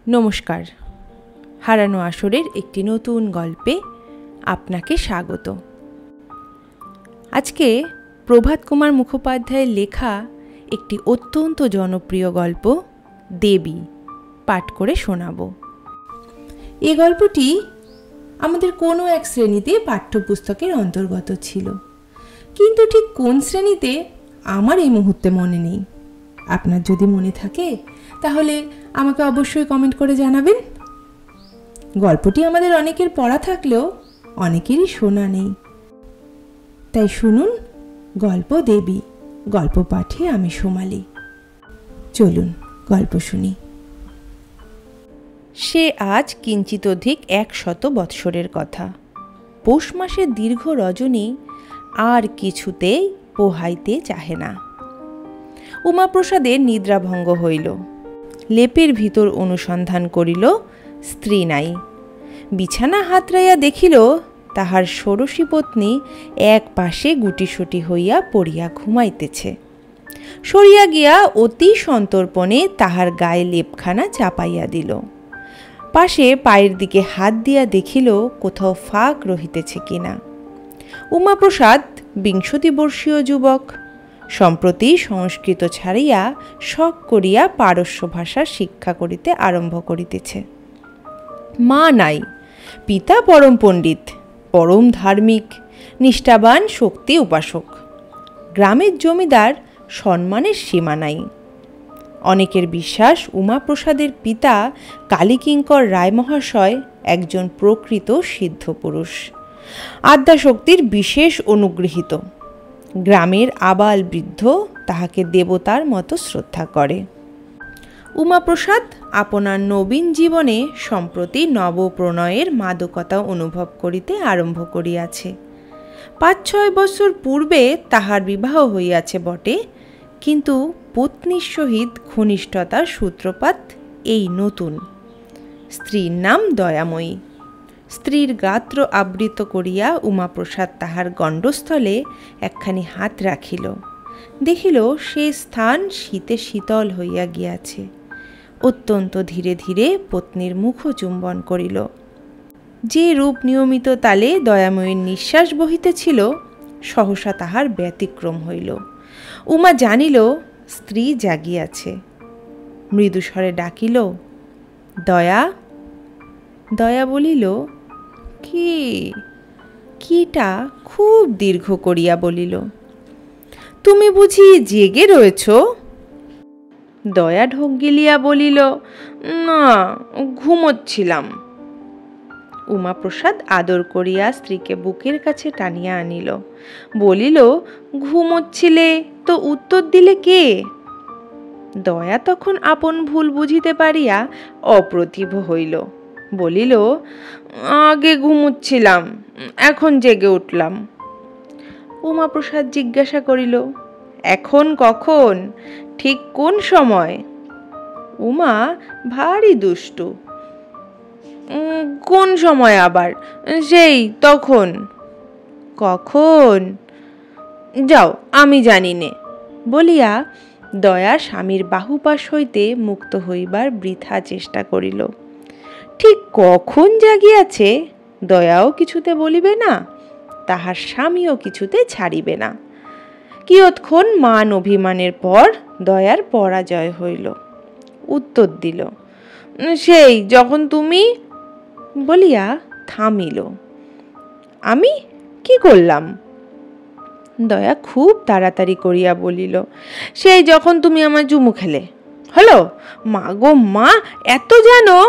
নমস্কার, হারানো আসরের একটি নতুন গল্পে আপনাকে স্বাগত। আজকে প্রভাত কুমার মুখোপাধ্যায়ের লেখা একটি অত্যন্ত জনপ্রিয় গল্প দেবী পাঠ করে শোনাব। এই গল্পটি আমাদের কোনো এক শ্রেণীতে পাঠ্যপুস্তকের অন্তর্গত ছিল, কিন্তু ঠিক কোন শ্রেণীতে আমার এই মুহূর্তে মনে নেই। আপনার যদি মনে থাকে তাহলে আমাকে অবশ্যই কমেন্ট করে জানাবেন। গল্পটি আমাদের অনেকের পড়া থাকলেও অনেকেরই শোনা নেই, তাই শুনুন গল্প দেবী। গল্প পাঠে আমি সোমালি। চলুন গল্প শুনি। সে আজ কিঞ্চিত অধিক 100 বৎসরের কথা। পৌষ মাসের দীর্ঘ রজনী আর কিছুতেই পোহাইতে চাহে না। উমাপ্রসাদের নিদ্রাভঙ্গ হইল। লেপের ভিতর অনুসন্ধান করিল, স্ত্রী নাই। বিছানা হাতড়াইয়া দেখিল তাহার ষোড়শী পত্নী এক পাশে গুটিসুটি হইয়া পড়িয়া ঘুমাইতেছে। সরিয়া গিয়া অতি সন্তর্পণে তাহার গায়ে লেপখানা চাপাইয়া দিল। পাশে পায়ের দিকে হাত দিয়া দেখিল কোথাও ফাঁক রহিতেছে কিনা। উমাপ্রসাদ 20 বর্ষীয় যুবক, সম্প্রতি সংস্কৃত ছাড়িয়া শখ করিয়া পারস্য ভাষা শিক্ষা করিতে আরম্ভ করিতেছে। মা নাই, পিতা পরম পণ্ডিত, পরম ধার্মিক, নিষ্ঠাবান শক্তি উপাসক। গ্রামের জমিদার, সম্মানের সীমা নাই। অনেকের বিশ্বাস উমাপ্রসাদের পিতা কালীকিঙ্কর রায় মহাশয় একজন প্রকৃত সিদ্ধ পুরুষ, আদ্যাশক্তির বিশেষ অনুগৃহীত। গ্রামের আবাল বৃদ্ধ তাহাকে দেবতার মতো শ্রদ্ধা করে। উমাপ্রসাদ আপনার নবীন জীবনে সম্প্রতি নবপ্রণয়ের মাদকতা অনুভব করিতে আরম্ভ করিয়াছে। 5-6 বছর পূর্বে তাহার বিবাহ হইয়াছে বটে, কিন্তু পত্নীর সহিত ঘনিষ্ঠতার সূত্রপাত এই নতুন। স্ত্রীর নাম দয়াময়ী। স্ত্রীর গাত্র আবৃত করিয়া উমাপ্রসাদ তাহার গণ্ডস্থলে একখানি হাত রাখিল। দেখিল সে স্থান শীতে শীতল হইয়া গিয়াছে। অত্যন্ত ধীরে ধীরে পত্নীর মুখ চুম্বন করিল। যে রূপ নিয়মিত তালে দয়াময়ীর নিঃশ্বাস বহিতেছিল, সহসা তাহার ব্যতিক্রম হইল। উমা জানিল স্ত্রী জাগিয়াছে। মৃদুস্বরে ডাকিল, দয়া। দয়া বলিল, কিটা খুব দীর্ঘ করিয়া বলিল, তুমি বুঝি জেগে রয়েছ? দয়া ঢোক গিলিয়া বলিল, না, ঘুমোচ্ছিলাম। উমাপ্রসাদ আদর করিয়া স্ত্রীকে বুকের কাছে টানিয়া আনিল। বলিল, ঘুমোচ্ছিলে তো উত্তর দিলে কে? দয়া তখন আপন ভুল বুঝিতে পারিয়া অপ্রতিভ হইল। বলিল, আগে ঘুমোচ্ছিলাম, এখন জেগে উঠলাম। উমাপ্রসাদ জিজ্ঞাসা করিল, এখন কখন, ঠিক কোন সময়? উমা ভারী দুষ্টু। কোন সময় আবার? সেই তখন। কখন? যাও, আমি জানি নে বলিয়া দয়া স্বামীর বাহুপাশ হইতে মুক্ত হইবার বৃথা চেষ্টা করিল। ঠিক কখন জাগিয়াছে দয়াও কিছুতে বলিবে না, তাহার স্বামীও কিছুতে ছাড়িবে না। কিয়ৎক্ষণ মান অভিমানের পর দয়ার পরাজয় হইল। উত্তর দিল, সেই যখন তুমি, বলিয়া থামিল। আমি কি করলাম? দয়া খুব তাড়াতাড়ি করিয়া বলিল, সেই যখন তুমি আমার চুমু খেলে। হলো? মা গো মা, এত জানো?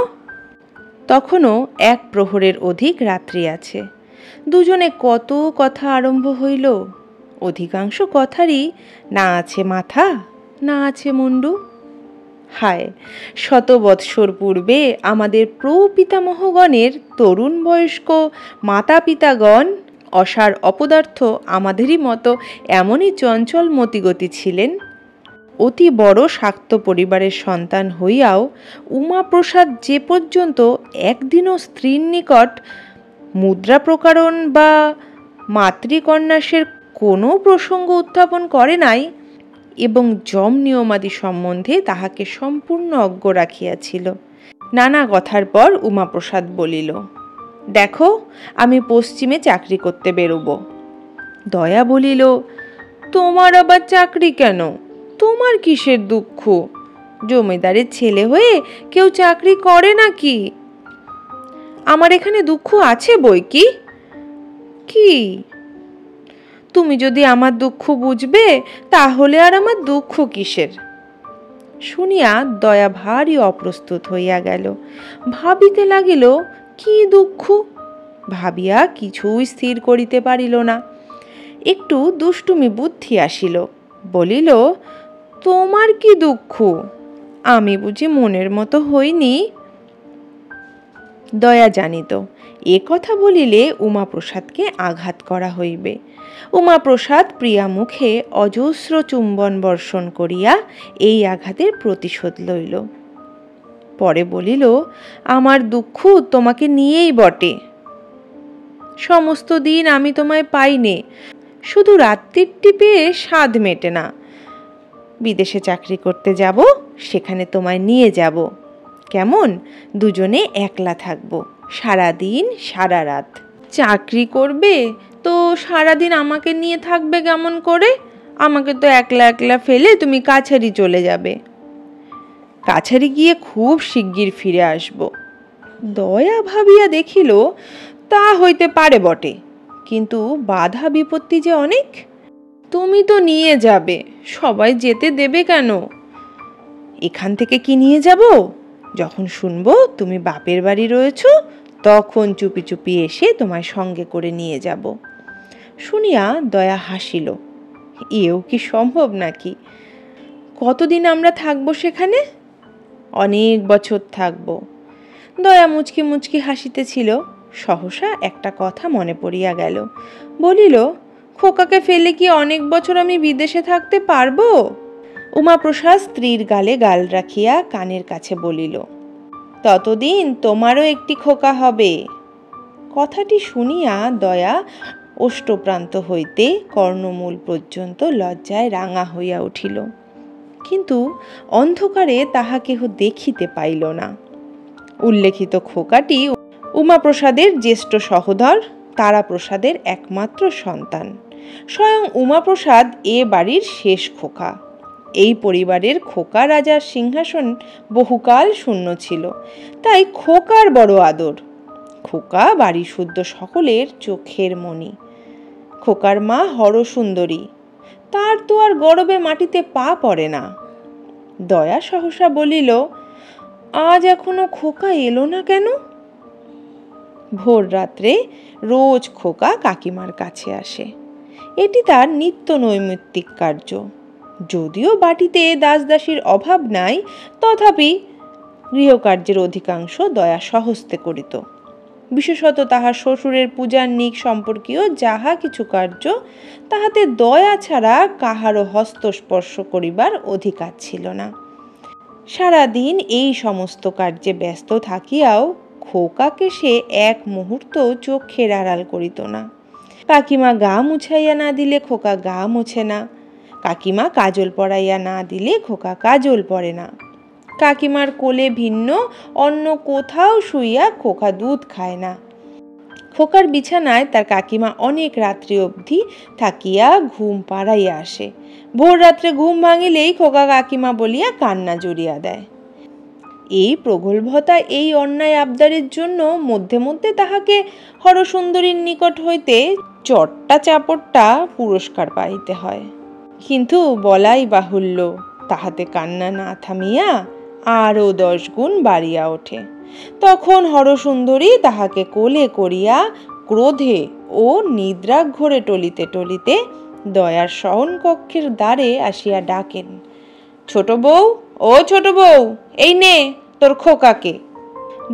তখনও 1 প্রহরের অধিক রাত্রি আছে। দুজনে কত কথা আরম্ভ হইল। অধিকাংশ কথারই না আছে মাথা, না আছে মুন্ডু। হায়, 100 বৎসর পূর্বে আমাদের প্রপিতামহগণের তরুণ বয়স্ক মাতা পিতাগণ অসার অপদার্থ আমাদেরই মতো এমনই চঞ্চল মতিগতি ছিলেন। অতি বড় শাক্ত পরিবারের সন্তান হইয়াও উমাপ্রসাদ যে পর্যন্ত একদিনও স্ত্রীর নিকট মুদ্রা প্রকারণ বা মাতৃকন্যাসের কোনো প্রসঙ্গ উত্থাপন করে নাই, এবং যম নিয়মাদি সম্বন্ধে তাহাকে সম্পূর্ণ অজ্ঞ রাখিয়াছিল। নানা কথার পর উমাপ্রসাদ বলিল, দেখো, আমি পশ্চিমে চাকরি করতে বেরোবো। দয়া বলিল, তোমার আবার চাকরি কেন? তোমার কিসের দুঃখ? জমিদারের ছেলে হয়ে কেউ চাকরি করে নাকি? আমার এখানে দুঃখ আছে বই কি। কি? তুমি যদি আমার দুঃখ বুঝবে তাহলে আর আমার দুঃখ কিসের? শুনিয়া দয়া ভারী অপ্রস্তুত হইয়া গেল। ভাবিতে লাগিল, কি দুঃখ? ভাবিয়া কিছুই স্থির করিতে পারিল না। একটু দুষ্টুমি বুদ্ধি আসিল, বলিল, তোমার কি দুঃখ? আমি বুঝি মনের মতো হইনি? দয়া জানিত এ কথা বলিলে উমাপ্রসাদকে আঘাত করা হইবে। উমাপ্রসাদ প্রিয়া মুখে অজস্র চুম্বন বর্ষণ করিয়া এই আঘাতের প্রতিশোধ লইল। পরে বলিল, আমার দুঃখ তোমাকে নিয়েই বটে। সমস্ত দিন আমি তোমায় পাইনে, শুধু রাত্রির টিপে স্বাদ মেটে না। বিদেশে চাকরি করতে যাব, সেখানে তোমায় নিয়ে যাব। কেমন? দুজনে একলা থাকবো, সারাদিন সারা রাত। চাকরি করবে তো সারাদিন আমাকে নিয়ে থাকবে কেমন করে? আমাকে তো একলা একলা ফেলে তুমি কাছারি চলে যাবে। কাছারি গিয়ে খুব শিগগির ফিরে আসব। দয়া ভাবিয়া দেখিল, তা হইতে পারে বটে, কিন্তু বাধা বিপত্তি যে অনেক। তুমি তো নিয়ে যাবে, সবাই যেতে দেবে কেন? এখান থেকে কি নিয়ে যাব? যখন শুনবো তুমি বাপের বাড়ি রয়েছ, তখন চুপি চুপি এসে তোমায় সঙ্গে করে নিয়ে যাব। শুনিয়া দয়া হাসিল, এও কি সম্ভব নাকি? কতদিন আমরা থাকবো সেখানে? অনেক বছর থাকবো। দয়া মুচকি মুচকি হাসিতেছিল। সহসা একটা কথা মনে পড়িয়া গেল। বলিল, খোকাকে ফেলে কি অনেক বছর আমি বিদেশে থাকতে পারবো? উমাপ্রসাদ স্ত্রীর গালে গাল রাখিয়া কানের কাছে বলিল, ততদিন তোমারও একটি খোকা হবে। কথাটি শুনিয়া দয়া ওষ্ঠপ্রান্ত হইতে কর্ণমূল পর্যন্ত লজ্জায় রাঙা হইয়া উঠিল, কিন্তু অন্ধকারে তাহা কেহ দেখিতে পাইল না। উল্লেখিত খোকাটি উমাপ্রসাদের জ্যেষ্ঠ সহোদর তারাপ্রসাদের একমাত্র সন্তান। স্বয়ং উমাপ্রসাদ এ বাড়ির শেষ খোকা। এই পরিবারের খোকা রাজার সিংহাসন বহুকাল শূন্য ছিল, তাই খোকার বড় আদর। খোকা বাড়ি শুদ্ধ সকলের চোখের মণি। খোকার মা হরসুন্দরী, তার তো আর গরবে মাটিতে পা পড়ে না। দয়া সহসা বলিল, আজ এখনো খোকা এলো না কেন? ভোর রাত্রে রোজ খোকা কাকিমার কাছে আসে, এটি তার নিত্য নৈমিত্তিক কার্য। যদিও বাটিতে দাসদাসীর অভাব নাই, তথাপি গৃহকার্যের অধিকাংশ দয়া স্বহস্তে করিত। বিশেষত তাহার শ্বশুরের পূজার নিক সম্পর্কীয় যাহা কিছু কার্য, তাহাতে দয়া ছাড়া কাহারও হস্তস্পর্শ করিবার অধিকার ছিল না। সারাদিন এই সমস্ত কার্যে ব্যস্ত থাকিয়াও খোকাকে সে এক মুহূর্ত চোখের আড়াল করিত না। কাকিমা গা মুছাইয়া না দিলে খোকা গা মোছে না। কাকিমা কাজল পরাইয়া না দিলে খোকা কাজল পরে না। কাকিমার কোলে ভিন্ন অন্য কোথাও শুইয়া খোকা দুধ খায় না। খোকার বিছানায় তার কাকিমা অনেক রাত্রি অবধি থাকিয়া ঘুম পাড়াইয়া আসে। ভোর রাত্রে ঘুম ভাঙিলেই খোকা কাকিমা বলিয়া কান্না জুড়িয়া দেয়। এই প্রগল্ভতা, এই অন্যায় আবদারের জন্য মধ্যে মধ্যে তাহাকে হরসুন্দরীর নিকট হইতে চট্টা চাপট্টা পুরস্কার পাইতে হয়। কিন্তু বলাই বাহুল্য, তাহাতে কান্না না থামিয়া আরও 10 গুণ বাড়িয়া ওঠে। তখন হরসুন্দরী তাহাকে কোলে করিয়া ক্রোধে ও নিদ্রাঘোরে টলিতে টলিতে দয়ার শয়ন কক্ষের দ্বারে আসিয়া ডাকেন, ছোট বউ, ও ছোট বউ, এই নে তোর খোকাকে।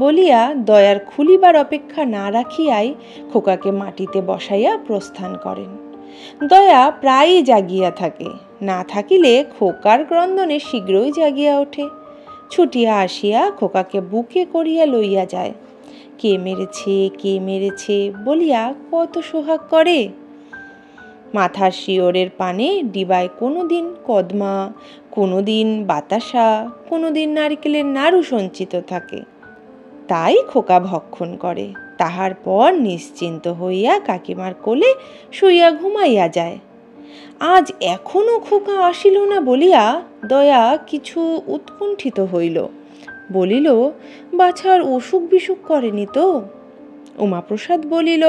বলিয়া দয়ার খুলিবার অপেক্ষা না রাখিয়াই খোকাকে মাটিতে বসাইয়া প্রস্থান করেন। দয়া প্রায়ই জাগিয়া থাকে, না থাকিলে খোকার ক্রন্দনে শীঘ্রই জাগিয়া ওঠে। ছুটিয়া আসিয়া খোকাকে বুকে করিয়া লইয়া যায়। কে মেরেছে, কে মেরেছে বলিয়া কত সোহাগ করে। মাথার শিওরের পানে ডিবায় কোনোদিন কদমা, কোনোদিন বাতাসা, কোনোদিন নারকেলের নাড়ু সঞ্চিত থাকে। তাই খোকা ভক্ষণ করে। তাহার পর নিশ্চিন্ত হইয়া কাকিমার কোলে শুইয়া ঘুমাইয়া যায়। আজ এখনো খোকা আসিল না বলিয়া দয়া কিছু উৎকণ্ঠিত হইল। বলিল, বাছার অসুখ বিসুখ করেনি তো? উমাপ্রসাদ বলিল,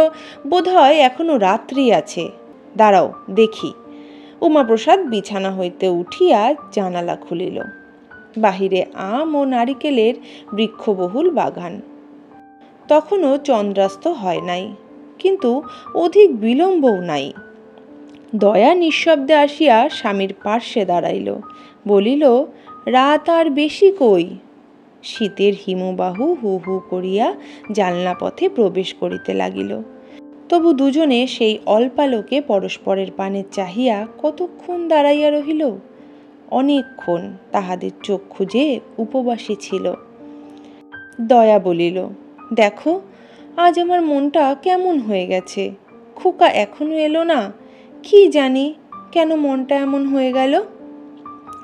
বোধহয় এখনো রাত্রি আছে, দাঁড়াও দেখি। উমাপ্রসাদ বিছানা হইতে উঠিয়া জানালা খুলিল। বাহিরে আম ও নারিকেলের বৃক্ষবহুল বাগান। তখনও চন্দ্রাস্ত হয় নাই, কিন্তু অধিক বিলম্বও নাই। দয়া নিঃশব্দে আসিয়া স্বামীর পার্শ্বে দাঁড়াইল। বলিল, রাত আর বেশি কই? শীতের হিমবাহু হু হু করিয়া জানলা পথে প্রবেশ করিতে লাগিল। তবু দুজনে সেই অল্পালোকে পরস্পরের পানে চাহিয়া কতক্ষণ দাঁড়াইয়া রহিল। অনেকক্ষণ তাহাদের চোখ খুঁজে উপবাসী ছিল। দয়া বলিল, দেখো আজ আমার মনটা কেমন হয়ে গেছে। খোকা এখনো এলো না, কি জানি কেন মনটা এমন হয়ে গেল।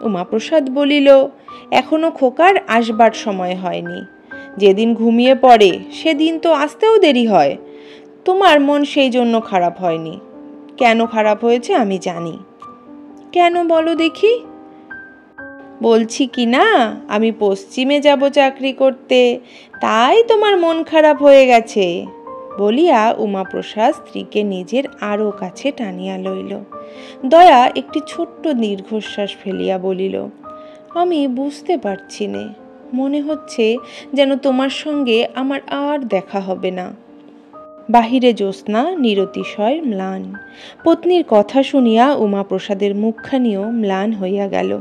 উমাপ্রসাদ বলিল, এখনো খোকার আসবার সময় হয়নি। যেদিন ঘুমিয়ে পড়ে সেদিন তো আসতেও দেরি হয়। তোমার মন সেই জন্য খারাপ হয়নি। কেন খারাপ হয়েছে আমি জানি। কেন বলো দেখি? বলছি কি না, আমি পশ্চিমে যাব চাকরি করতে, তাই তোমার মন খারাপ হয়ে গেছে বলিয়া উমাপ্রসাদ স্ত্রীকে নিজের আরও কাছে টানিয়া লইল। দয়া একটি ছোট্ট দীর্ঘশ্বাস ফেলিয়া বলিল, আমি বুঝতে পারছি নে, মনে হচ্ছে যেন তোমার সঙ্গে আমার আর দেখা হবে না। বাহিরে জ্যোৎস্না নিরতিশয় ম্লান। পত্নীর কথা শুনিয়া উমাপ্রসাদের মুখখানিও ম্লান হইয়া গেল।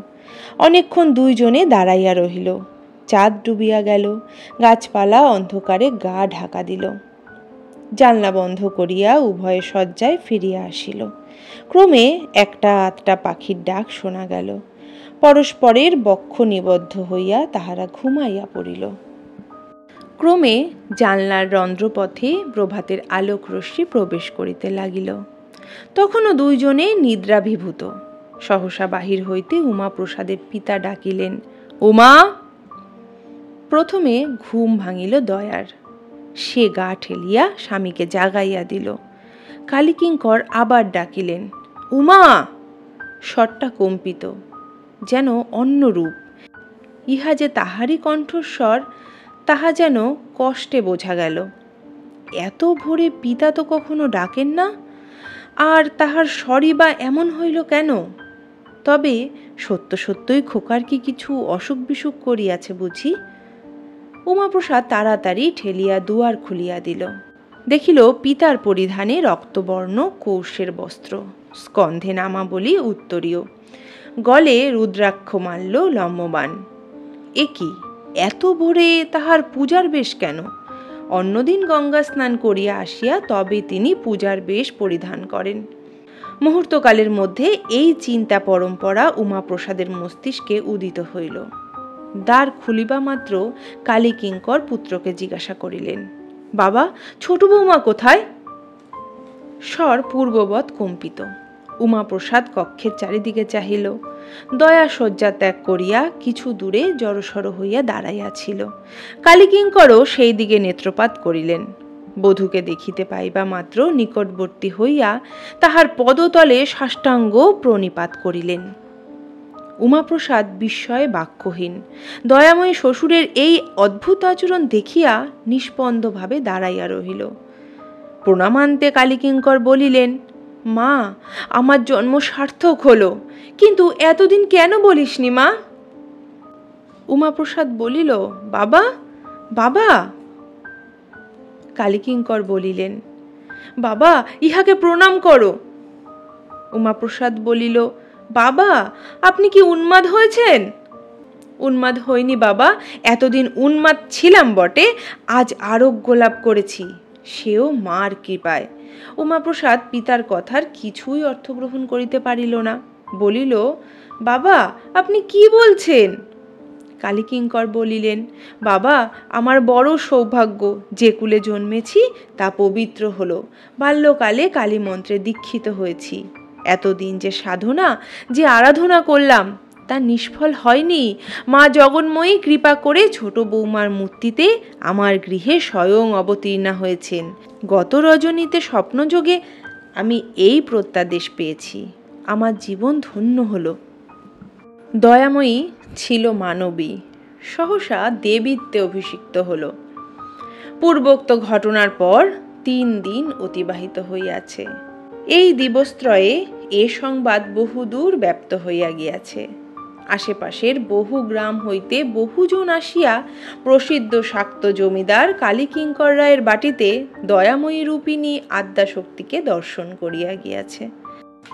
অনেকক্ষণ দুইজনে দাঁড়াইয়া রহিল। চাঁদ ডুবিয়া গেল। গাছপালা অন্ধকারে গা ঢাকা দিল। জানলা বন্ধ করিয়া উভয়ে শয্যায় ফিরিয়া আসিল। ক্রমে একটা আধটা পাখির ডাক শোনা গেল। পরস্পরের বক্ষ নিবদ্ধ হইয়া তাহারা ঘুমাইয়া পড়িল। ক্রমে জানলার রন্ধ্রপথে প্রভাতের আলোক রশ্মি প্রবেশ করিতে লাগিল। তখনও দুইজনে নিদ্রাভিভূত। সহসা বাহির হইতে উমাপ্রসাদের পিতা ডাকিলেন, উমা! প্রথমে ঘুম ভাঙিল দয়ার। সে গা ঠেলিয়া স্বামীকে জাগাইয়া দিল। কালীকিঙ্কর আবার ডাকিলেন, উমা! স্বরটা কম্পিত, যেন অন্য রূপ। ইহা যে তাহারই কণ্ঠস্বর তাহা যেন কষ্টে বোঝা গেল। এত ভোরে পিতা তো কখনো ডাকেন না, আর তাহার স্বরই বা এমন হইল কেন? তবে সত্য সত্যই খোকার কি কিছু অসুখ বিসুখ করিয়াছে বুঝি? উমাপ্রসাদ তাড়াতাড়ি ঠেলিয়া দুয়ার খুলিয়া দিল। দেখিল পিতার পরিধানে রক্তবর্ণ কৌশের বস্ত্র, স্কন্ধে নামাবলী উত্তরীয়, গলে রুদ্রাক্ষ মাল্য লম্ববান। এ কি, এত ভোরে তাহার পূজার বেশ কেন? অন্যদিন গঙ্গা স্নান করিয়া আসিয়া তবে তিনি পূজার বেশ পরিধান করেন। মুহূর্তকালের মধ্যে এই চিন্তা পরম্পরা উমাপ্রসাদের মস্তিষ্কে উদিত হইল। দ্বার খুলিবা মাত্র কালীকিঙ্কর পুত্রকে জিজ্ঞাসা করিলেন, বাবা, ছোট বৌমা কোথায়? স্বর পূর্ববৎ কম্পিত। উমাপ্রসাদ কক্ষের চারিদিকে চাহিল। দয়া শয্যা ত্যাগ করিয়া কিছু দূরে জড়সড় হইয়া দাঁড়াইয়াছিল। কালীকিঙ্করও সেই দিকে নেত্রপাত করিলেন। বধূকে দেখিতে পাইবা মাত্র নিকটবর্তী হইয়া তাহার পদতলে সাষ্টাঙ্গ প্রণিপাত করিলেন। উমাপ্রসাদ বিস্ময়ে বাক্যহীন। দয়াময় শ্বশুরের এই অদ্ভুত আচরণ দেখিয়া নিষ্পন্দভাবে দাঁড়াইয়া রহিল। প্রণামান্তে কালীকিঙ্কর বলিলেন, মা, আমার জন্ম সার্থক হলো, কিন্তু এতদিন কেন বলিসনি মা? উমাপ্রসাদ বলিল, বাবা, বাবা। কালীকিঙ্কর বলিলেন, বাবা, ইহাকে প্রণাম করো। উমাপ্রসাদ বলিল, বাবা, আপনি কি উন্মাদ হয়েছেন? উন্মাদ হইনি বাবা, এতদিন উন্মাদ ছিলাম বটে, আজ আরোগ্য লাভ করেছি, সেও মার কৃপায়। উমাপ্রসাদ পিতার কথার কিছুই অর্থগ্রহণ করিতে পারিল না। বলিল, বাবা, আপনি কি বলছেন? কালীকিঙ্কর বলিলেন, বাবা, আমার বড় সৌভাগ্য, যে কুলে জন্মেছি তা পবিত্র হলো। বাল্যকালে কালী মন্ত্রে দীক্ষিত হয়েছি। এতদিন যে সাধনা, যে আরাধনা করলাম, বার্তা নিষ্ফল হয়নি। মা জগন্ময়ী কৃপা করে ছোট বৌমার মূর্তিতে আমার গৃহে স্বয়ং অবতীর্ণা হয়েছেন। গত রজনীতে স্বপ্নযোগে আমি এই প্রত্যাদেশ পেয়েছি। আমার জীবন ধন্য হলো। দয়াময়ী ছিল মানবী, সহসা দেবীত্বে অভিষিক্ত হলো। পূর্বোক্ত ঘটনার পর 3 দিন অতিবাহিত হইয়াছে। এই দিবসত্রয়ে এ সংবাদ বহুদূর ব্যাপ্ত হইয়া গিয়াছে। আশেপাশের বহু গ্রাম হইতে বহুজন আসিয়া প্রসিদ্ধ শাক্ত জমিদার কালীকিঙ্কর রায়ের বাটিতে দয়াময়ী রূপিণী আদ্যাশক্তিকে দর্শন করিয়া গিয়াছে।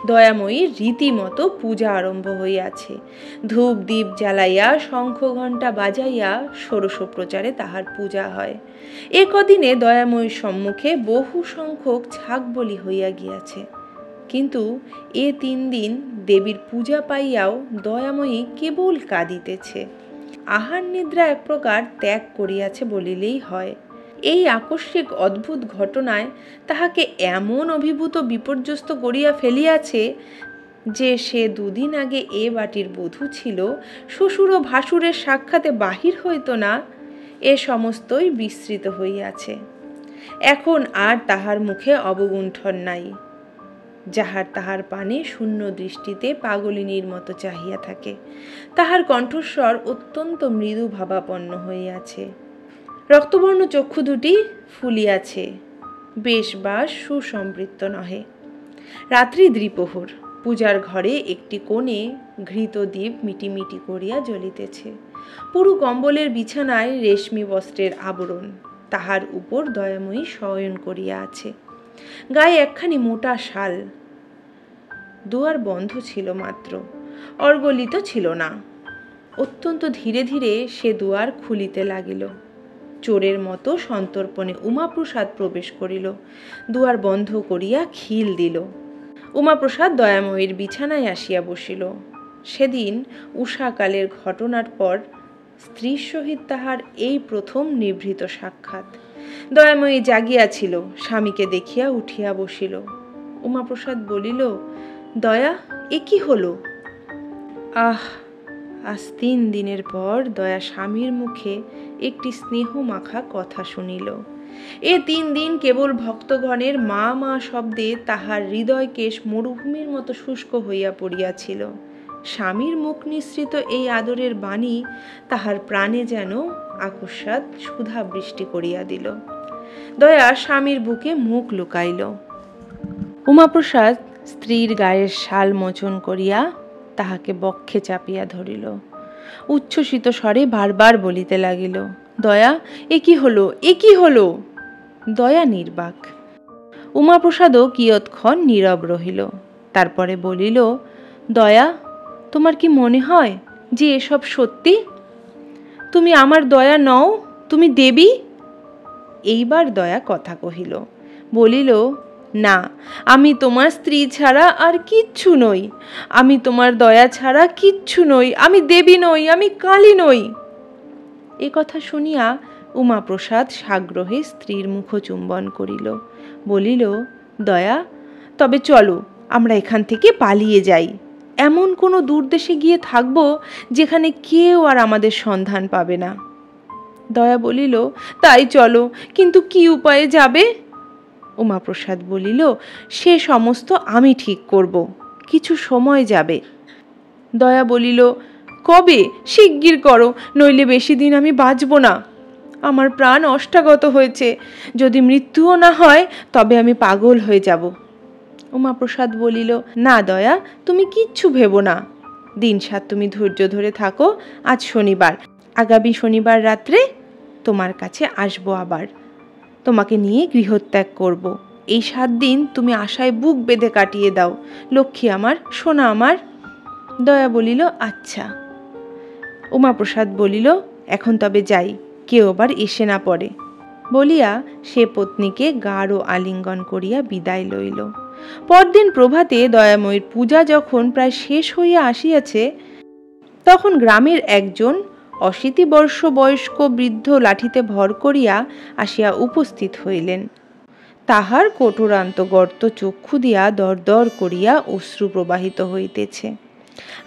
দয়াময়ীর রীতিমতো পূজা আরম্ভ হইয়াছে। ধূপ দীপ জ্বালাইয়া শঙ্খ ঘণ্টা বাজাইয়া ষোড়শ প্রচারে তাহার পূজা হয়। এ কদিনে দয়াময়ীর সম্মুখে বহু সংখ্যক ছাগ বলি হইয়া গিয়াছে। কিন্তু এ 3 দিন দেবীর পূজা পাইয়াও দয়াময়ী কেবল কাঁদিতেছে। আহার নিদ্রা এক প্রকার ত্যাগ করিয়াছে বলিলেই হয়। এই আকস্মিক অদ্ভুত ঘটনায় তাহাকে এমন অভিভূত বিপর্যস্ত করিয়া ফেলিয়াছে যে সে 2 দিন আগে এ বাটির বধূ ছিল, শ্বশুর ও ভাসুরের সাক্ষাতে বাহির হইত না, এ সমস্তই বিস্মৃত হইয়াছে। এখন আর তাহার মুখে অবগুণ্ঠন নাই। যাহার তাহার পানে শূন্য দৃষ্টিতে পাগলিনীর মতো চাহিয়া থাকে। তাহার কণ্ঠস্বর অত্যন্ত মৃদু ভাবাপন্ন হইয়াছে। রক্তবর্ণ চক্ষু দুটি ফুলিয়াছে, বেশ বাস সুসম্পৃক্ত নহে। রাত্রি দ্বিপ্রহর। পূজার ঘরে একটি কোণে ঘৃত দ্বীপ মিটিমিটি করিয়া জ্বলিতেছে। পুরু কম্বলের বিছানায় রেশমি বস্ত্রের আবরণ, তাহার উপর দয়াময়ী শয়ন করিয়া আছে। গায়ে একখানি মোটা শাল। দুয়ার বন্ধ ছিল মাত্র, অর্গলিত ছিল না। অত্যন্ত ধীরে ধীরে সে দুয়ার খুলিতে লাগিল। চোরের মতো সন্তর্পণে উমাপ্রসাদ প্রবেশ করিল, দুয়ার বন্ধ করিয়া খিল দিল। উমাপ্রসাদ দয়াময়ীর বিছানায় আসিয়া বসিল। সেদিন উষাকালের ঘটনার পর স্ত্রীর সহিত তাহার এই প্রথম নিভৃত সাক্ষাৎ। দয়াময়ী জাগিয়াছিল, স্বামীকে দেখিয়া উঠিয়া বসিল। উমাপ্রসাদ বলিল, দয়া, এ কি হলো? আজ 3 দিনের পর দয়া স্বামীর মুখে একটি স্নেহ মাখা কথা শুনিল। এ 3 দিন কেবল ভক্তগণের মা মা শব্দে তাহার হৃদয়কেশ মরুভূমির মতো শুষ্ক হইয়া পড়িয়াছিল। স্বামীর মুখ নিঃসৃত এই আদরের বাণী তাহার প্রাণে যেন আকস্মাৎ সুধা বৃষ্টি করিয়া দিল। দয়া স্বামীর বুকে মুখ লুকাইল। উমাপ্রসাদ স্ত্রীর গায়ের শাল মোচন করিয়া তাহাকে বক্ষে চাপিয়া ধরিল। উচ্ছ্বসিত স্বরে বারবার বলিতে লাগিল, দয়া, এ কি হলো, এ কি হলো? দয়া নির্বাক। উমাপ্রসাদও কিয়ৎক্ষণ নীরব রহিল। তারপরে বলিল, দয়া, তোমার কি মনে হয় যে এসব সত্যি? তুমি আমার দয়া নও, তুমি দেবী? এইবার দয়া কথা কহিল, বলিল, না, আমি তোমার স্ত্রী ছাড়া আর কিচ্ছু নই। আমি তোমার দয়া ছাড়া কিচ্ছু নই। আমি দেবী নই, আমি কালী নই। এ কথা শুনিয়া উমাপ্রসাদ সাগ্রহে স্ত্রীর মুখ চুম্বন করিল। বলিল, দয়া, তবে চলো আমরা এখান থেকে পালিয়ে যাই। এমন কোনো দূরদেশে গিয়ে থাকব যেখানে কেউ আর আমাদের সন্ধান পাবে না। দয়া বলিল, তাই চলো, কিন্তু কি উপায়ে যাবে? উমাপ্রসাদ বলিল, সে সমস্ত আমি ঠিক করব, কিছু সময় যাবে। দয়া বলিল, কবে? শিগগির করো, নইলে বেশি দিন আমি বাঁচব না। আমার প্রাণ অষ্টাগত হয়েছে, যদি মৃত্যুও না হয় তবে আমি পাগল হয়ে যাব। উমাপ্রসাদ বলিল, না দয়া, তুমি কিচ্ছু ভেবো না। 3 দিন তুমি ধৈর্য ধরে থাকো। আজ শনিবার, আগামী শনিবার রাত্রে তোমার কাছে আসবো, আবার তোমাকে নিয়ে গৃহত্যাগ করব। এই 7 দিন তুমি আশায় বুক বেঁধে কাটিয়ে দাও, লক্ষ্মী আমার, সোনা আমার। দয়া বলিল, আচ্ছা। উমাপ্রসাদ বলিল, এখন তবে যাই, কেউ আবার এসে না পড়ে। বলিয়া সে পত্নীকে গাঢ় আলিঙ্গন করিয়া বিদায় লইল। পরদিন প্রভাতে দয়াময়ীর পূজা যখন প্রায় শেষ হইয়া আসিয়াছে, তখন গ্রামের একজন 80 বর্ষ বয়স্ক বৃদ্ধ লাঠিতে ভর করিয়া আসিয়া উপস্থিত হইলেন। তাহার কঠোরান্ত গর্ত চক্ষু দিয়া দর দর করিয়া অশ্রু প্রবাহিত হইতেছে।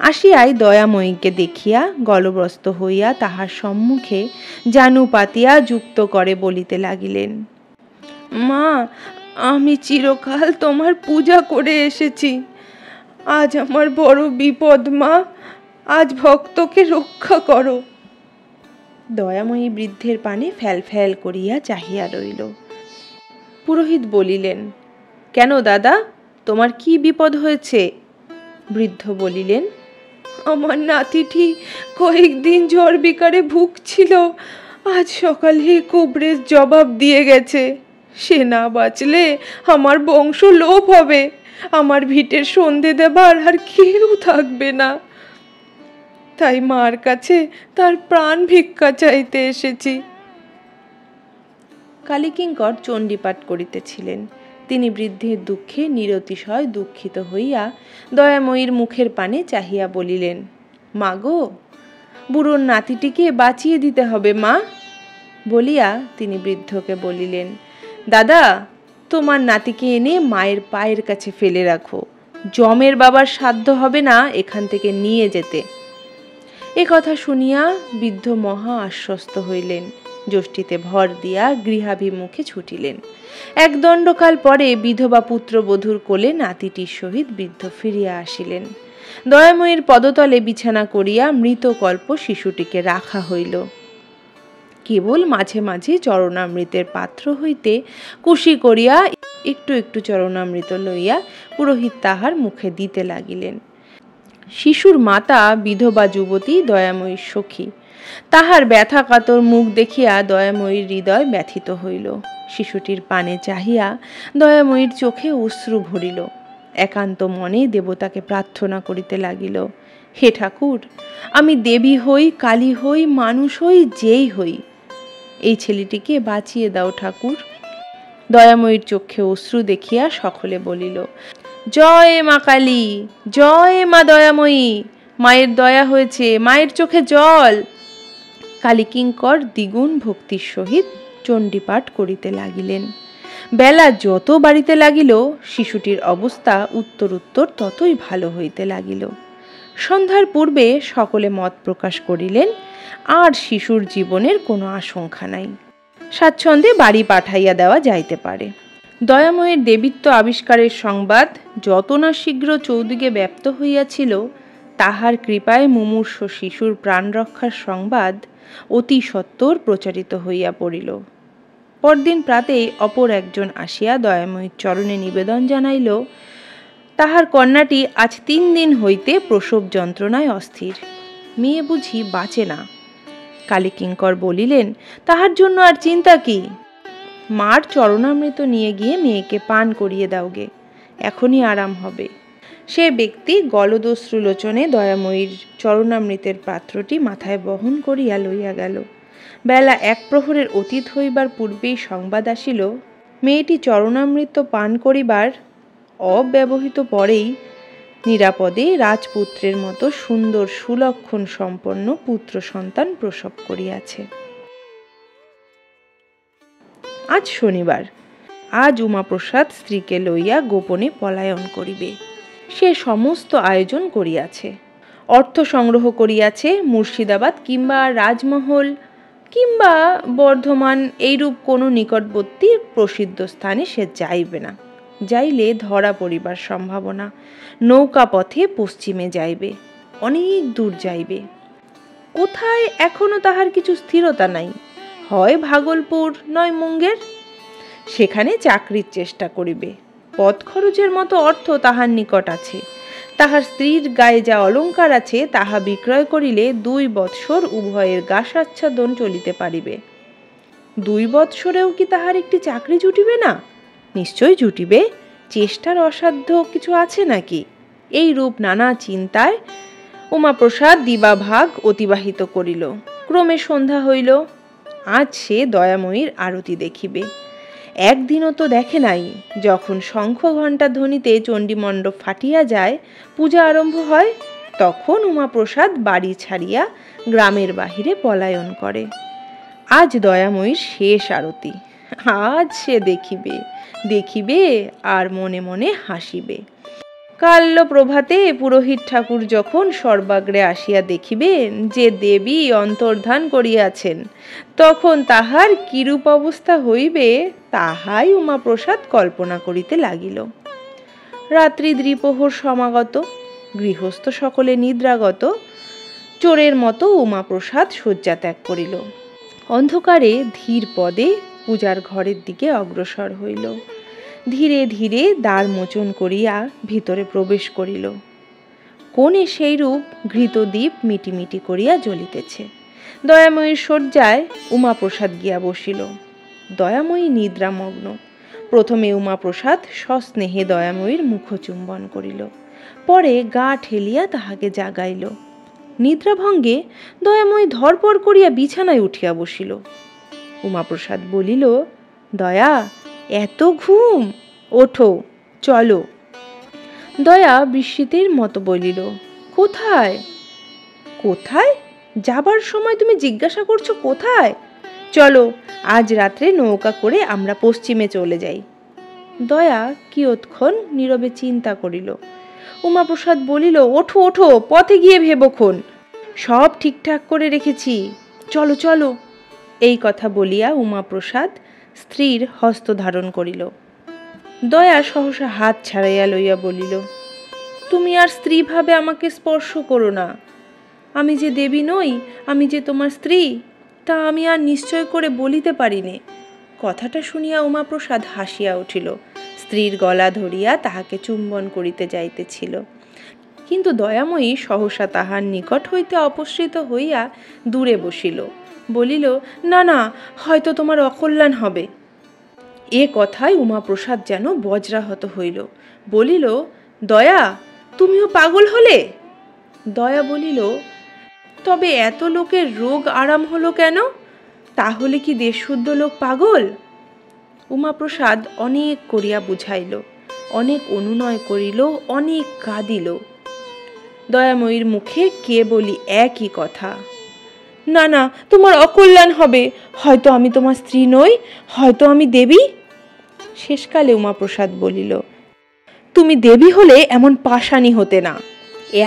আসিয়াই দয়াময়ীকে দেখিয়া গলব্যস্ত হইয়া তাহার সম্মুখে জানু পাতিয়া যুক্ত করে বলিতে লাগিলেন, মা, আমি চিরকাল তোমার পূজা করে এসেছি, আজ আমার বড় বিপদ মা, আজ ভক্তকে রক্ষা করো। দয়াময়ী বৃদ্ধের পানে ফ্যাল ফ্যাল করিয়া চাহিয়া রইল। পুরোহিত বলিলেন, কেন দাদা, তোমার কি বিপদ হয়েছে? বৃদ্ধ বলিলেন, আমার নাতিটি কয়েকদিন জ্বর বিকারে ভুগছিল, আজ সকালে কুবরেজ জবাব দিয়ে গেছে, সে না বাঁচলে আমার বংশ লোপ হবে, আমার ভিটের সন্ধে দেবার আর কেউ থাকবে না, তাই মার কাছে তার প্রাণ ভিক্ষা চাইতে এসেছি। কালীকিঙ্কর চণ্ডীপাঠ করিতেছিলেন। তিনি বৃদ্ধের দুঃখে নিরতিশয় দুঃখিত হইয়া দয়াময়ীর মুখের পানে চাহিয়া বলিলেন, মা গো, বুড়োর নাতিটিকে বাঁচিয়ে দিতে হবে মা। বলিয়া তিনি বৃদ্ধকে বলিলেন, দাদা, তোমার নাতিকে এনে মায়ের পায়ের কাছে ফেলে রাখো, জমের বাবার সাধ্য হবে না এখান থেকে নিয়ে যেতে। এ কথা শুনিয়া বৃদ্ধ মহা আশ্বস্ত হইলেন, যষ্টিতে ভর দিয়া গৃহাভিমুখে ছুটিলেন। এক দণ্ডকাল পরে বিধবা পুত্রবধূর কোলে নাতিটির সহিত বৃদ্ধ ফিরিয়া আসিলেন। দয়াময়ীর পদতলে বিছানা করিয়া মৃতকল্প শিশুটিকে রাখা হইল। কেবল মাঝে মাঝে চরণামৃতের পাত্র হইতে কুশি করিয়া একটু একটু চরণামৃত লইয়া পুরোহিত তাহার মুখে দিতে লাগিলেন। শিশুর মাতা বিধবা যুবতী দয়াময়ীর সখী, তাহার ব্যথা কাতর মুখ দেখিয়া দয়াময়ীর হৃদয় ব্যথিত হইল। শিশুটির পানে চাহিয়া দয়াময়ীর চোখে অশ্রু ভরিল। একান্ত মনে দেবতাকে প্রার্থনা করিতে লাগিল, হে ঠাকুর, আমি দেবী হই, কালী হই, মানুষ হই, যেই হই, এই ছেলেটিকে বাঁচিয়ে দাও ঠাকুর। দয়াময়ীর চোখে অশ্রু দেখিয়া সকলে বলিল, জয় মা কালী, জয় মা দয়াময়ী, মায়ের দয়া হয়েছে, মায়ের চোখে জল। কালীকিঙ্কর দ্বিগুণ ভক্তির সহিত চণ্ডীপাঠ করিতে লাগিলেন। বেলা যত বাড়িতে লাগিল, শিশুটির অবস্থা উত্তরোত্তর ততই ভালো হইতে লাগিল। সন্ধ্যার পূর্বে সকলে মত প্রকাশ করিলেন, আর শিশুর জীবনের কোনো আশঙ্কা নাই, স্বাচ্ছন্দ্যে বাড়ি পাঠাইয়া দেওয়া যাইতে পারে। দয়াময়ের দেবীত্ব আবিষ্কারের সংবাদ যত না শীঘ্র চৌদিকে ব্যাপ্ত হইয়াছিল, তাহার কৃপায় মুমূর্ষ শিশুর প্রাণ রক্ষার সংবাদ অতি সত্বর প্রচারিত হইয়া পড়িল। পরদিন প্রাতেই অপর একজন আসিয়া দয়াময়ীর চরণে নিবেদন জানাইল, তাহার কন্যাটি আজ 3 দিন হইতে প্রসব যন্ত্রণায় অস্থির, মেয়ে বুঝি বাঁচে না। কালীকিঙ্কর বলিলেন, তাহার জন্য আর চিন্তা কি, মার চরণামৃত নিয়ে গিয়ে মেয়েকে পান করিয়ে দাওগে, এখনই আরাম হবে। সে ব্যক্তি গলদশ্রুলোচনে দয়াময়ীর চরণামৃতের পাত্রটি মাথায় বহন করিয়া লইয়া গেল। বেলা 1 প্রহরের অতীত হইবার পূর্বেই সংবাদ আসিল, মেয়েটি চরণামৃত পান করিবার অব্যবহিত পরেই নিরাপদে রাজপুত্রের মতো সুন্দর সুলক্ষণ সম্পন্ন পুত্র সন্তান প্রসব করিয়াছে। আজ শনিবার, আজ উমাপ্রসাদ স্ত্রীকে লইয়া গোপনে পলায়ন করিবে। সে সমস্ত আয়োজন করিয়াছে, অর্থ সংগ্রহ করিয়াছে। মুর্শিদাবাদ কিংবা রাজমহল কিংবা বর্ধমান এইরূপ কোনো নিকটবর্তী প্রসিদ্ধ স্থানে সে যাইবে না, যাইলে ধরা পড়িবার সম্ভাবনা। নৌকা পথে পশ্চিমে যাইবে, অনেক দূর যাইবে। কোথায় এখনো তাহার কিছু স্থিরতা নাই, হয় ভাগলপুর নয় মুঙ্গের। সেখানে চাকরির চেষ্টা করিবে। পথ খরচের মতো অর্থ তাহার নিকট আছে। তাহার স্ত্রীর গায়ে যা অলঙ্কার আছে, তাহা বিক্রয় করিলে 2 বৎসর উভয়ের গাসাচ্ছাদন চলিতে পারিবে। 2 বৎসরেও কি তাহার একটি চাকরি জুটিবে না? নিশ্চয় জুটিবে, চেষ্টার অসাধ্য কিছু আছে নাকি? এই রূপ নানা চিন্তায় উমাপ্রসাদ দিবাভাগ অতিবাহিত করিল। ক্রমে সন্ধ্যা হইল। আজ সে দয়াময়ীর আরতি দেখিবে। একদিনও তো দেখে নাই। যখন শঙ্খ ঘণ্টা ধ্বনিতে চণ্ডীমণ্ডপ ফাটিয়া যায়, পূজা আরম্ভ হয়, তখন উমাপ্রসাদ বাড়ি ছাড়িয়া গ্রামের বাহিরে পলায়ন করে। আজ দয়াময়ীর শেষ আরতি। আজ সে দেখিবে, দেখিবে আর মনে মনে হাসিবে। কাল্য প্রভাতে পুরোহিত ঠাকুর যখন সর্বাগ্রে আসিয়া দেখিবেন যে দেবী অন্তর্ধান করিয়াছেন, তখন তাহার কিরূপ অবস্থা হইবে তাহাই উমাপ্রসাদ কল্পনা করিতে লাগিল। রাত্রি দ্বিপ্রহর সমাগত, গৃহস্থ সকলে নিদ্রাগত। চোরের মতো উমাপ্রসাদ শয্যা ত্যাগ করিল। অন্ধকারে ধীর পদে পূজার ঘরের দিকে অগ্রসর হইল। ধীরে ধীরে দ্বার মোচন করিয়া ভিতরে প্রবেশ করিল। কোণে সেইরূপ ঘৃতদ্বীপ মিটিমিটি করিয়া জ্বলিতেছে। দয়াময়ীর শয্যায় উমাপ্রসাদ গিয়া বসিল। দয়াময়ী নিদ্রামগ্ন। প্রথমে উমাপ্রসাদ সস্নেহে দয়াময়ীর মুখচুম্বন করিল, পরে গা ঠেলিয়া তাহাকে জাগাইল। নিদ্রাভঙ্গে দয়াময়ী ধরপর করিয়া বিছানায় উঠিয়া বসিল। উমাপ্রসাদ বলিল, দয়া, এত ঘুম? ওঠো, চলো। দয়া বিস্মিতের মতো বলিল, কোথায়? কোথায়? যাবার সময় তুমি জিজ্ঞাসা করছো কোথায়? চলো, আজ রাত্রে নৌকা করে আমরা পশ্চিমে চলে যাই। দয়া কিয়ৎক্ষণ নীরবে চিন্তা করিল। উমাপ্রসাদ বলিল, ওঠো ওঠো, পথে গিয়ে ভেবক্ষণ, সব ঠিকঠাক করে রেখেছি, চলো চলো। এই কথা বলিয়া উমাপ্রসাদ স্ত্রীর হস্ত ধারণ করিল। দয়া সহসা হাত ছাড়াইয়া লইয়া বলিল, তুমি আর স্ত্রী ভাবে আমাকে স্পর্শ করো না। আমি যে দেবী নই, আমি যে তোমার স্ত্রী, তা আমি আর নিশ্চয় করে বলিতে পারিনে। কথাটা শুনিয়া উমাপ্রসাদ হাসিয়া উঠিল। স্ত্রীর গলা ধরিয়া তাহাকে চুম্বন করিতে যাইতেছিল, কিন্তু দয়াময়ী সহসা তাহার নিকট হইতে অপসৃত হইয়া দূরে বসিল। বলিল, না না, হয়তো তোমার অকল্যাণ হবে। এ কথায় উমাপ্রসাদ যেন বজ্রাহত হইল। বলিল, দয়া, তুমিও পাগল হলে? দয়া বলিল, তবে এত লোকের রোগ আরাম হলো কেন? তাহলে কি দেশশুদ্ধ লোক পাগল? উমাপ্রসাদ অনেক করিয়া বুঝাইল, অনেক অনুনয় করিল, অনেক কাঁদিল। দয়াময়ীর মুখে কেবলই একই কথা, না না, তোমার অকল্যাণ হবে, হয়তো আমি তোমার স্ত্রী নই, হয়তো আমি দেবী। শেষকালে উমাপ্রসাদ বলিল, তুমি দেবী হলে এমন পাষাণী হতে না,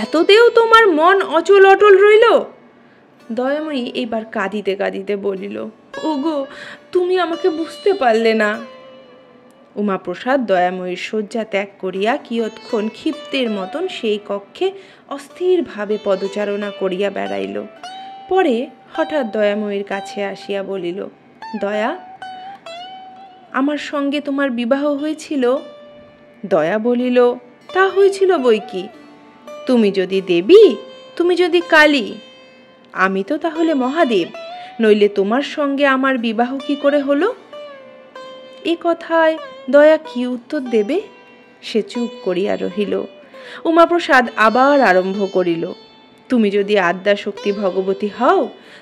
এততেও তোমার মন অচল অটল রইল। দয়াময়ী এইবার কাঁদিতে কাঁদিতে বলিল, ওগো, তুমি আমাকে বুঝতে পারলে না। উমাপ্রসাদ দয়াময়ীর শয্যা ত্যাগ করিয়া কিয়ৎক্ষণ ক্ষিপ্তের মতন সেই কক্ষে অস্থিরভাবে পদচারণা করিয়া বেড়াইল। পরে হঠাৎ দয়াময়ীর কাছে আসিয়া বলিল, দয়া, আমার সঙ্গে তোমার বিবাহ হয়েছিল? দয়া বলিল, তা হয়েছিল বই কি। তুমি যদি দেবী, তুমি যদি কালী, আমি তো তাহলে মহাদেব, নইলে তোমার সঙ্গে আমার বিবাহ কি করে হলো? এ কথায় দয়া কি উত্তর দেবে, সে চুপ করিয়া রহিল। উমাপ্রসাদ আবার আরম্ভ করিল, তুমি যদি আদ্যাশক্তি ভগবতী হও,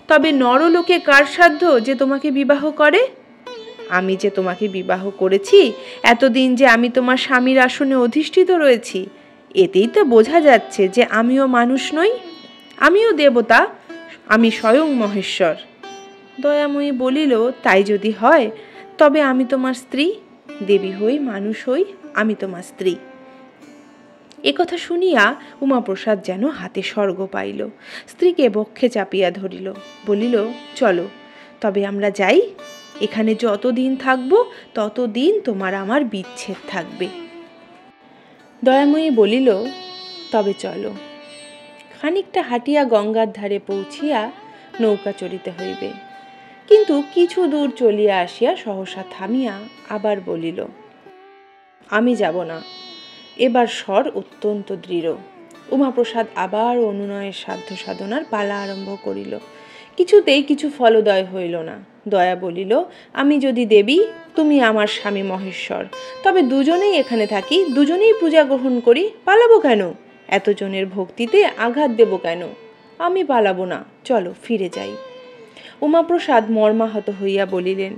তবে নরলোকে কার সাধ্য যে তোমাকে বিবাহ করে? আমি যে তোমাকে বিবাহ করেছি, এতদিন যে আমি তোমার স্বামীর আসনে অধিষ্ঠিত রয়েছি, এতেই তো বোঝা যাচ্ছে যে আমিও মানুষ নই, আমিও দেবতা, আমি স্বয়ং মহেশ্বর। দয়াময়ী বলিল, তাই যদি হয়, তবে আমি তোমার স্ত্রী, দেবী হই মানুষ হই, আমি তোমার স্ত্রী। একথা শুনিয়া উমাপ্রসাদ যেন হাতে স্বর্গ পাইল। স্ত্রীকে বক্ষে চাপিয়া ধরিল, বলিল, চলো, তবে আমরা যাই। এখানে যতদিন থাকব ততদিন তোমার আমার বিচ্ছেদ থাকবে। দয়াময়ী বলিল, তবে চলো। খানিকটা হাঁটিয়া গঙ্গার ধারে পৌঁছিয়া নৌকা চড়িতে হইবে। কিন্তু কিছু দূর চলিয়া আসিয়া সহসা থামিয়া আবার বলিল, আমি যাব না। এবার স্বর অত্যন্ত দৃঢ়। উমাপ্রসাদ আবার অনুনয়ের সাধ্য সাধনার পালা আরম্ভ করিল। কিছুতেই কিছু ফলদয় হইল না। দয়া বলিল, আমি যদি দেবী, তুমি আমার স্বামী মহেশ্বর, তবে দুজনেই এখানে থাকি, দুজনেই পূজা গ্রহণ করি, পালাবো কেন? এতজনের ভক্তিতে আঘাত দেব কেন? আমি পালাবো না, চলো ফিরে যাই। উমাপ্রসাদ মর্মাহত হইয়া বলিলেন,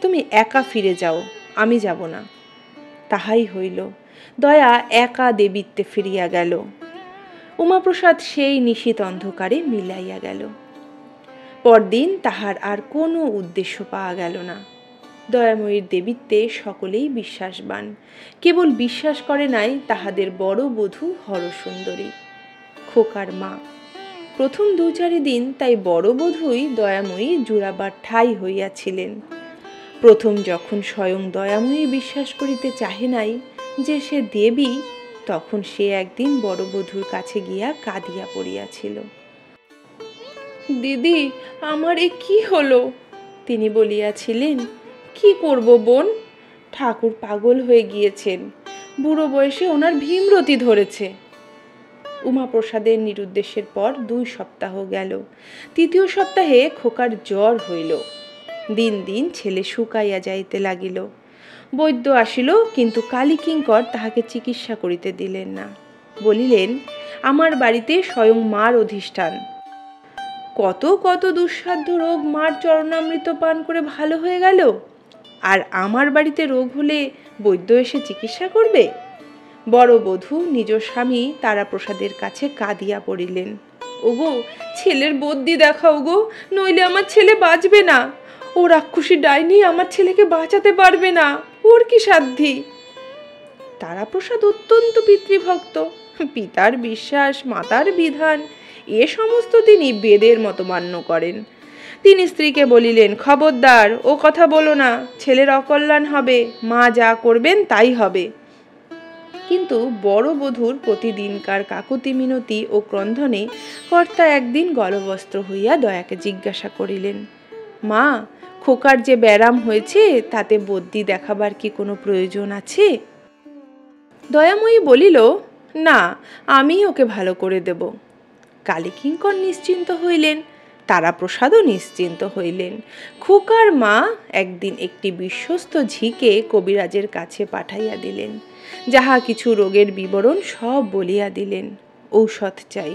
তুমি একা ফিরে যাও, আমি যাব না। তাহাই হইল। দয়া একা দেবীত্বে ফিরিয়া গেল। উমাপ্রসাদ সেই নিশীত অন্ধকারে মিলাইয়া গেল। পরদিন তাহার আর কোনো উদ্দেশ্য পাওয়া গেল না। দয়াময়ীর দেবীত্বে সকলেই বিশ্বাসবান, কেবল বিশ্বাস করে নাই তাহাদের বড় বধূ হরসুন্দরী, খোকার মা। প্রথম 2-4 দিন তাই বড় বধূই দয়াময়ী জুড়াবার ঠাঁই হইয়াছিলেন। প্রথম যখন স্বয়ং দয়াময়ী বিশ্বাস করিতে চাহে নাই যে সে দেবী, তখন সে একদিন বড় বধূর কাছে গিয়া কাঁদিয়া পড়িয়াছিল। দিদি, আমার এ কি হলো? তিনি বলিয়াছিলেন, কি করব বোন, ঠাকুর পাগল হয়ে গিয়েছেন, বুড়ো বয়সে ওনার ভীমরতি ধরেছে। উমাপ্রসাদের নিরুদ্দেশের পর 2 সপ্তাহ গেল। 3য় সপ্তাহে খোকার জ্বর হইল। দিন দিন ছেলে শুকাইয়া যাইতে লাগিল। বৈদ্য আসিল, কিন্তু কালীকিঙ্কর তাহাকে চিকিৎসা করিতে দিলেন না। বলিলেন, আমার বাড়িতে স্বয়ং মার অধিষ্ঠান, কত কত দুঃসাধ্য রোগ মার চরণামৃত পান করে ভালো হয়ে গেল, আর আমার বাড়িতে রোগ হলে বৈদ্য এসে চিকিৎসা করবে? বড় বধূ নিজ স্বামী তারাপ্রসাদের কাছে কাঁদিয়া পড়িলেন, ওগো, ছেলের বদ্যি দেখাও গো, নইলে আমার ছেলে বাঁচবে না। ও রাক্ষসী ডাইনি আমার ছেলেকে বাঁচাতে পারবে না, ওর কি সাধ্যি? তারাপ্রসাদ অত্যন্ত পিতৃভক্ত, পিতার বিশ্বাস, মাতার বিধান, এ সমস্ত তিনি বেদের মতো মান্য করেন। তিনি স্ত্রীকে বলিলেন, খবরদার, ও কথা বলো না, ছেলের অকল্যাণ হবে, মা যা করবেন তাই হবে। কিন্তু বড় বধূর প্রতিদিনকার কাকুতি মিনতি ও ক্রন্ধনে কর্তা একদিন গলবস্ত্র হইয়া দয়াকে জিজ্ঞাসা করিলেন, মা, খোকার যে ব্যারাম হয়েছে তাতে বদ্যি দেখাবার কি কোনো প্রয়োজন আছে? দয়াময়ী বলিল, না, আমি ওকে ভালো করে দেব। কালীকিঙ্কর নিশ্চিন্ত হইলেন, তারাপ্রসাদও নিশ্চিন্ত হইলেন। খোকার মা একদিন একটি বিশ্বস্ত ঝিকে কবিরাজের কাছে পাঠাইয়া দিলেন। যাহা কিছু রোগের বিবরণ সব বলিয়া দিলেন, ঔষধ চাই।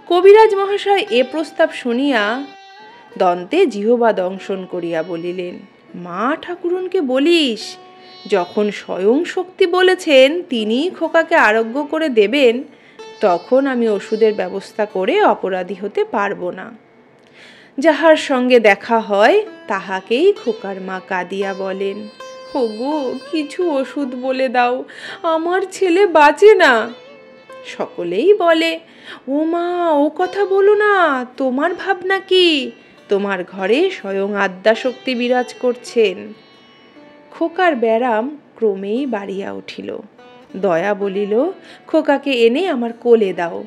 কবিরাজ মহাশয় এ প্রস্তাব শুনিয়া দন্তে জিহ্বা দংশন করিয়া বলিলেন, মা ঠাকুরনকে বলিস, যখন স্বয়ং শক্তি বলেছেন তিনি খোকাকে আরোগ্য করে দেবেন, তখন আমি ওষুধের ব্যবস্থা করে অপরাধী হতে পারবো না। যাহার সঙ্গে দেখা হয় তাহাকেই খোকার মা কাঁদিয়া বলেন, ওগো, কিছু ওষুধ বলে দাও, আমার ছেলে বাঁচে না। সকলেই বলে, ও মা, ও কথা বলো না, তোমার ভাবনা কি? তোমার ঘরে স্বয়ং আদ্যাশক্তি বিরাজ করছেন। খোকার ব্যারাম ক্রমেই বাড়িয়া উঠিল। দয়া বলিল, খোকাকে এনে আমার কোলে দাও।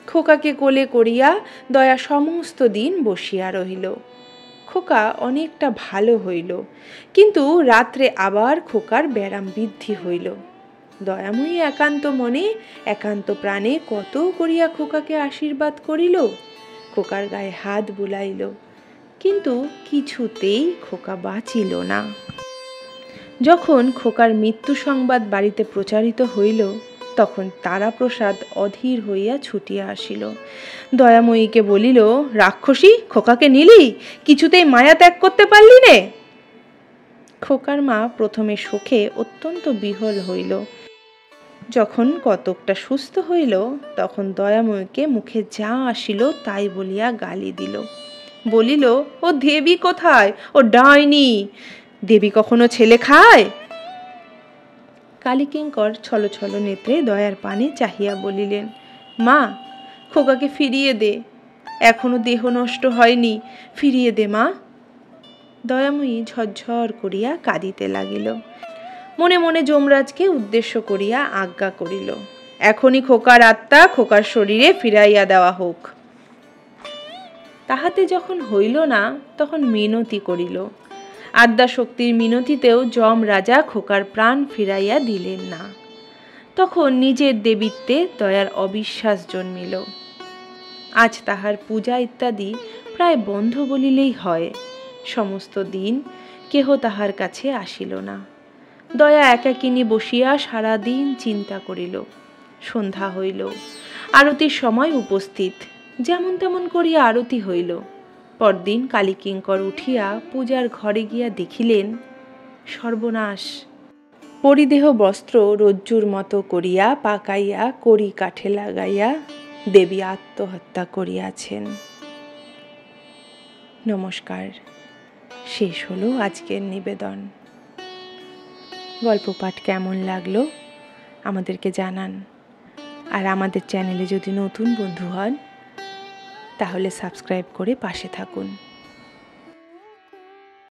খোকাকে কোলে করিয়া দয়া সমস্ত দিন বসিয়া রহিল। খোকা অনেকটা ভালো হইল, কিন্তু রাত্রে আবার খোকার ব্যারাম বৃদ্ধি হইল। দয়াময়ী একান্ত মনে একান্ত প্রাণে কত করিয়া খোকাকে আশীর্বাদ করিল, খোকার গায়ে হাত বুলাইল, কিন্তু কিছুতেই খোকা বাঁচিল না। যখন খোকার মৃত্যু সংবাদ বাড়িতে প্রচারিত হইল, তখন তারাপ্রসাদ অধীর হইয়া ছুটিয়া আসিল। দয়াময়ীকে বলিল, রাক্ষসী, খোকাকে নিলি, কিছুতেই মায়া ত্যাগ করতে পারলি নে? খোকার মা প্রথমে শোকে অত্যন্ত বিহ্বল হইল। যখন কতকটা সুস্থ হইল, তখন দয়াময়ীকে মুখে যা আসিল তাই বলিয়া গালি দিল। বলিল, ও দেবী কোথায়? ও ডাইনি! দেবী কখনো ছেলে খায়? কালীকিঙ্কর ছলো ছলো নেত্রে দয়ার পানে চাহিয়া বলিলেন, মা, খোকাকে ফিরিয়ে দে, এখনো দেহ নষ্ট হয়নি, ফিরিয়ে দে মা। দয়াময়ী ঝরঝর করিয়া কাঁদিতে লাগিল। মনে মনে যমরাজকে উদ্দেশ্য করিয়া আজ্ঞা করিল, এখনই খোকার আত্মা খোকার শরীরে ফিরাইয়া দেওয়া হোক। তাহাতে যখন হইল না, তখন মিনতি করিল। আদ্যাশক্তির মিনতিতেও যম রাজা খোকার প্রাণ ফিরাইয়া দিলেন না। তখন নিজের দেবীত্বে দয়ার অবিশ্বাস জন্মিল। আজ তাহার পূজা ইত্যাদি প্রায় বন্ধ বলিলেই হয়। সমস্ত দিন কেহ তাহার কাছে আসিল না। দয়া একাকিনী বসিয়া সারা দিন চিন্তা করিল। সন্ধ্যা হইল, আরতির সময় উপস্থিত, যেমন তেমন করিয়া আরতি হইল। পরদিন কালীকিঙ্কর উঠিয়া পূজার ঘরে গিয়া দেখিলেন, সর্বনাশ! পরিদেহ বস্ত্র রজ্জুর মতো করিয়া পাকাইয়া কড়ি কাঠে লাগাইয়া দেবী আত্মহত্যা করিয়াছেন। নমস্কার। শেষ হলো আজকের নিবেদন। গল্প পাঠ কেমন লাগলো আমাদেরকে জানান। আর আমাদের চ্যানেলে যদি নতুন বন্ধু হন তাহলে সাবস্ক্রাইব করে পাশে থাকুন।